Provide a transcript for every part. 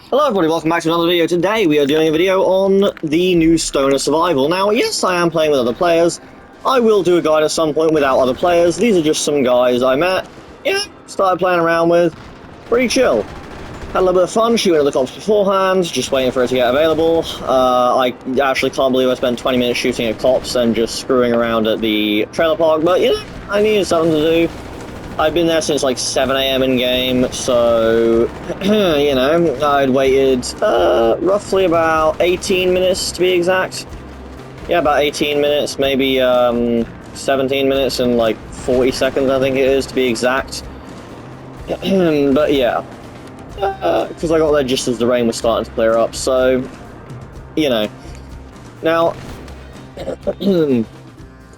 Hello everybody, welcome back to another video. Today we are doing a video on the new Stoner Survival. Now, yes, I am playing with other players. I will do a guide at some point without other players. These are just some guys I met. Yeah, started playing around with. Pretty chill. Had a little bit of fun shooting at the cops beforehand, just waiting for it to get available. I actually can't believe I spent 20 minutes shooting at cops and just screwing around at the trailer park, but you know, I needed something to do. I've been there since like 7 AM in game, so, you know, I'd waited roughly about 18 minutes to be exact. Yeah, about 18 minutes, maybe 17 minutes and like 40 seconds, I think it is, to be exact. But yeah, because I got there just as the rain was starting to clear up, so, you know. Now,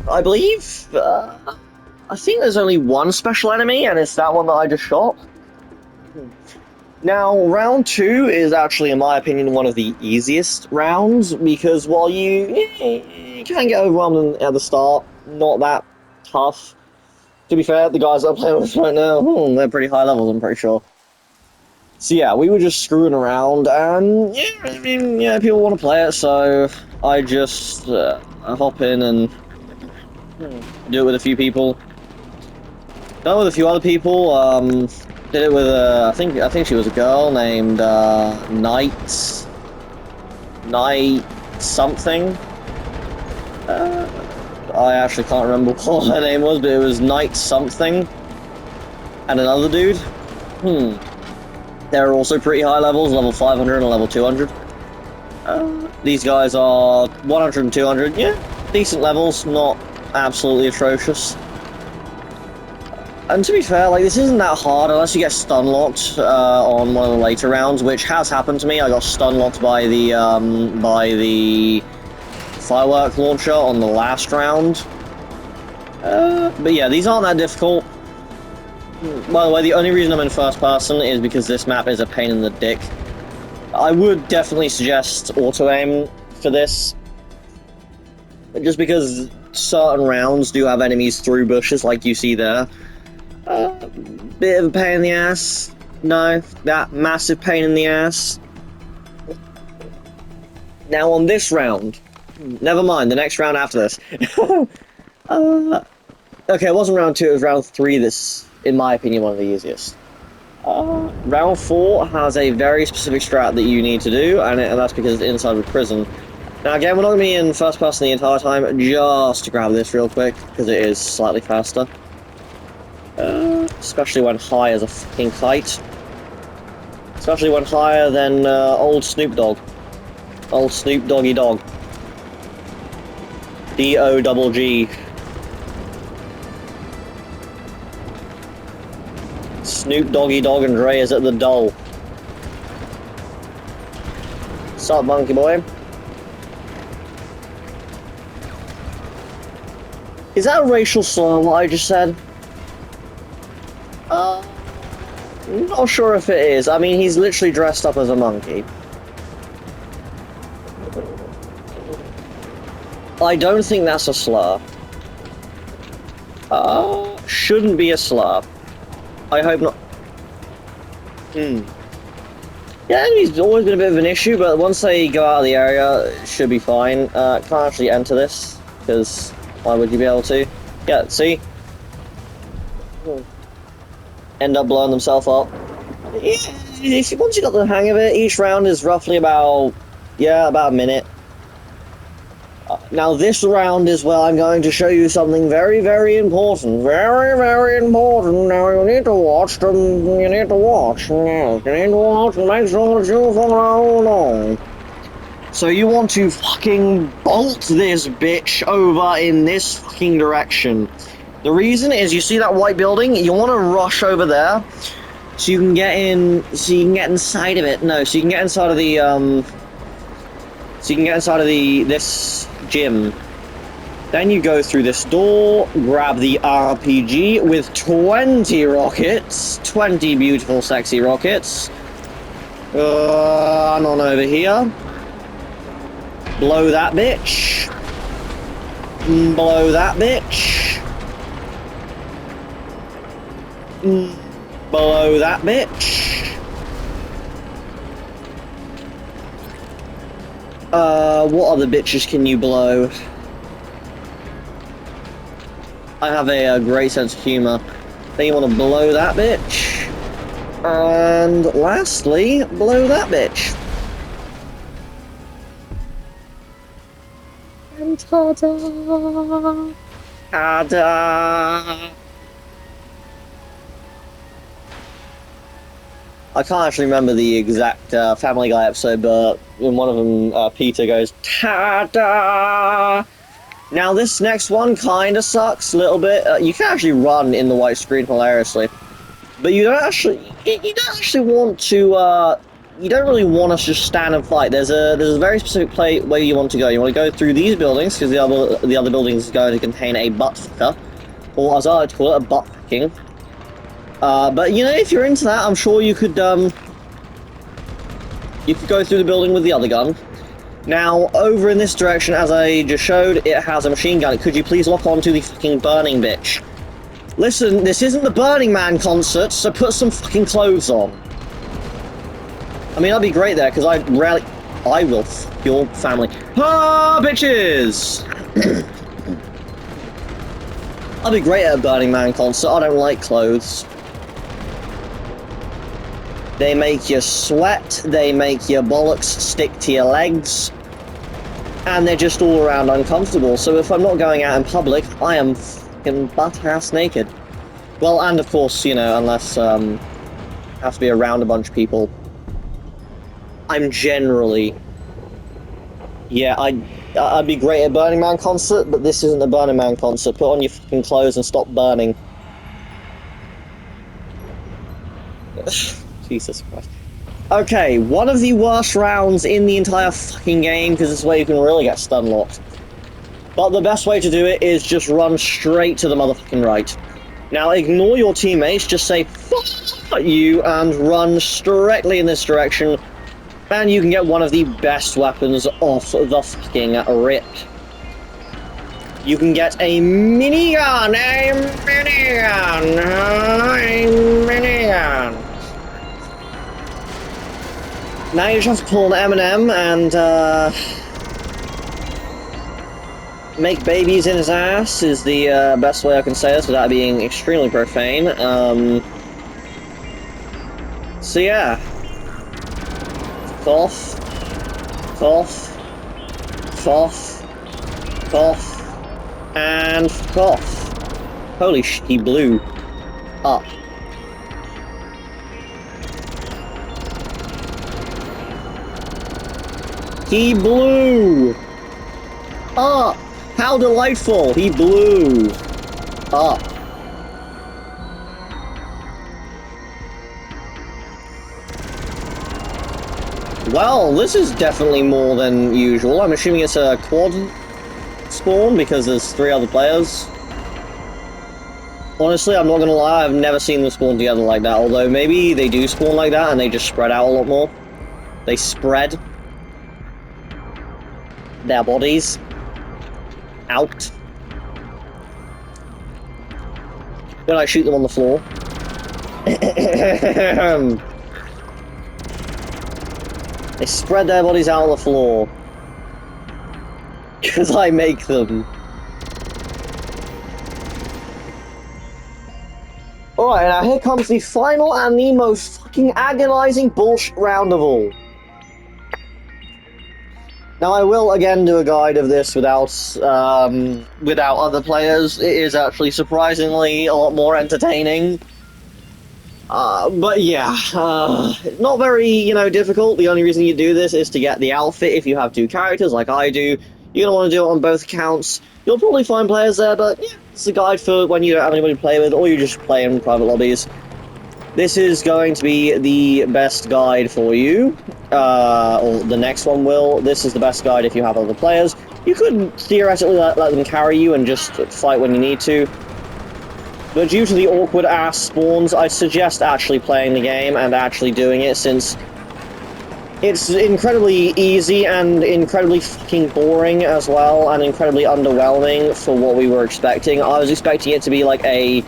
I believe... I think there's only one special enemy, and it's that one that I just shot. Now, round 2 is actually, in my opinion, one of the easiest rounds, because while you can get overwhelmed at the start, not that tough. To be fair, the guys I'm playing with right now, they're pretty high levels, I'm pretty sure. So yeah, we were just screwing around, and yeah, I mean, yeah, people want to play it, so I just hop in and do it with a few people. Done it with a few other people. Did it with I think she was a girl named Knight something. I actually can't remember what her name was, but it was Knight something. And another dude. They're also pretty high levels, level 500 and level 200. These guys are 100 and 200. Yeah, decent levels, not absolutely atrocious. And to be fair, like, this isn't that hard unless you get stun locked on one of the later rounds, which has happened to me. I got stun locked by the firework launcher on the last round. But yeah, these aren't that difficult. By the way, the only reason I'm in first person is because this map is a pain in the dick. I would definitely suggest auto-aim for this, just because certain rounds do have enemies through bushes like you see there. Bit of a pain in the ass. No, that massive pain in the ass. Now on this round, never mind, the next round after this. Okay, it wasn't round 2, it was round 3 that's, in my opinion, one of the easiest. Round 4 has a very specific strat that you need to do, and that's because it's inside of a prison. Now again, we're not going to be in first person the entire time, just to grab this real quick, because it is slightly faster. Especially when high as a fucking kite. Especially when higher than old Snoop Dogg. Old Snoop Doggy Dogg. D-O-double-G. Snoop Doggy Dogg and Dre is at the doll. Sup, monkey boy? Is that a racial slur, what I just said? Not sure if it is. I mean, he's literally dressed up as a monkey. I don't think that's a slur. Shouldn't be a slur. I hope not. Yeah, he's always been a bit of an issue, but once they go out of the area, it should be fine. Can't actually enter this, because why would you be able to? Yeah, see? End up blowing themselves up. Yeah, once you got the hang of it, each round is roughly about a minute. Now this round is where I'm going to show you something very, very important. Very, very important. Now you need to watch them. You need to watch. Yes, you need to watch and make sure that you follow along. So you want to fucking bolt this bitch over in this fucking direction. The reason is, you see that white building? You want to rush over there, so you can get in, so you can get inside of it. No, so you can get inside of the, this gym. Then you go through this door, grab the RPG with 20 rockets, 20 beautiful, sexy rockets. And on over here. Blow that bitch. Blow that bitch. Below that bitch. What other bitches can you blow? I have a great sense of humor. Then you want to blow that bitch. And lastly, blow that bitch. And ta-da! Ta-da! I can't actually remember the exact Family Guy episode, but in one of them, Peter goes, ta-da! Now this next one kinda sucks a little bit. You can actually run in the white screen hilariously. But you don't actually want to, you don't really want to just stand and fight. There's a very specific way you want to go. You want to go through these buildings, because the other buildings is going to contain a butt fucker. Or as I like to call it, a butt fucking. But you know, if you're into that, I'm sure you could go through the building with the other gun. Now, over in this direction, as I just showed, it has a machine gun. Could you please lock onto the fucking burning bitch? Listen, this isn't the Burning Man concert, so put some fucking clothes on. I mean, I'd be great there, because I will f your family. Ah, bitches! I'd be great at a Burning Man concert. I don't like clothes. They make you sweat, they make your bollocks stick to your legs, and they're just all around uncomfortable. So if I'm not going out in public, I am fucking butt-ass naked. Well, and of course, you know, unless I have to be around a bunch of people, I'm generally... Yeah, I'd be great at a Burning Man concert, but this isn't a Burning Man concert. Put on your fucking clothes and stop burning. Jesus Christ. Okay, one of the worst rounds in the entire fucking game, because this is where you can really get stun locked. But the best way to do it is just run straight to the motherfucking right. Now, ignore your teammates, just say, fuck you, and run directly in this direction, and you can get one of the best weapons off the fucking rip. You can get a minigun, a minigun. Now you just have to pull an M&M and, make babies in his ass is the, best way I can say this without being extremely profane. So yeah. Cough. Cough. Cough. Cough. And cough. Holy sh... he blew up. He blew up! How delightful! He blew up. Well, this is definitely more than usual. I'm assuming it's a quad spawn because there's 3 other players. Honestly, I'm not gonna lie, I've never seen them spawn together like that, although maybe they do spawn like that and they just spread out a lot more. They spread their bodies out. When I shoot them on the floor. They spread their bodies out on the floor. Because I make them. Alright, now here comes the final and the most fucking agonizing bullshit round of all. Now I will again do a guide of this without other players. It is actually surprisingly a lot more entertaining. But yeah, not very, you know, difficult. The only reason you do this is to get the outfit if you have 2 characters like I do. You're gonna want to do it on both accounts. You'll probably find players there, but yeah, it's a guide for when you don't have anybody to play with, or you just play in private lobbies. This is going to be the best guide for you, or the next one will. This is the best guide if you have other players. You could theoretically let them carry you and just fight when you need to. But due to the awkward-ass spawns, I suggest actually playing the game and actually doing it, since it's incredibly easy and incredibly fucking boring as well, and incredibly underwhelming for what we were expecting. I was expecting it to be like a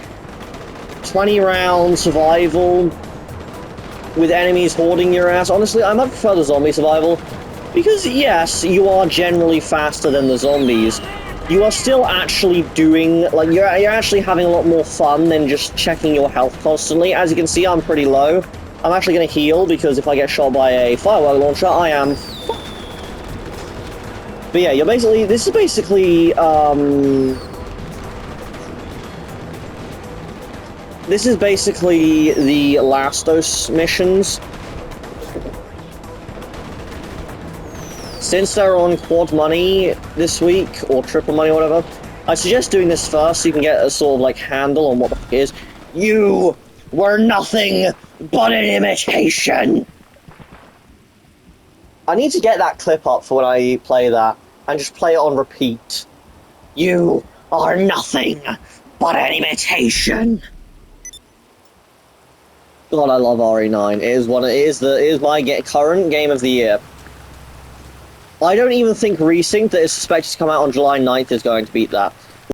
20-round survival with enemies hoarding your ass. Honestly, I much prefer the zombie survival. Because, yes, you are generally faster than the zombies. You are still actually doing, like, you're actually having a lot more fun than just checking your health constantly. As you can see, I'm pretty low. I'm actually going to heal, because if I get shot by a firework launcher, I am... But yeah, this is basically, this is basically the Lastos missions. Since they're on quad money this week, or triple money, or whatever, I suggest doing this first so you can get a sort of, like, handle on what the fuck is. You were nothing but an imitation! I need to get that clip up for when I play that, and just play it on repeat. You are nothing but an imitation! God, I love RE9. It is my current game of the year. I don't even think Resync, that is suspected to come out on July 9th, is going to beat that.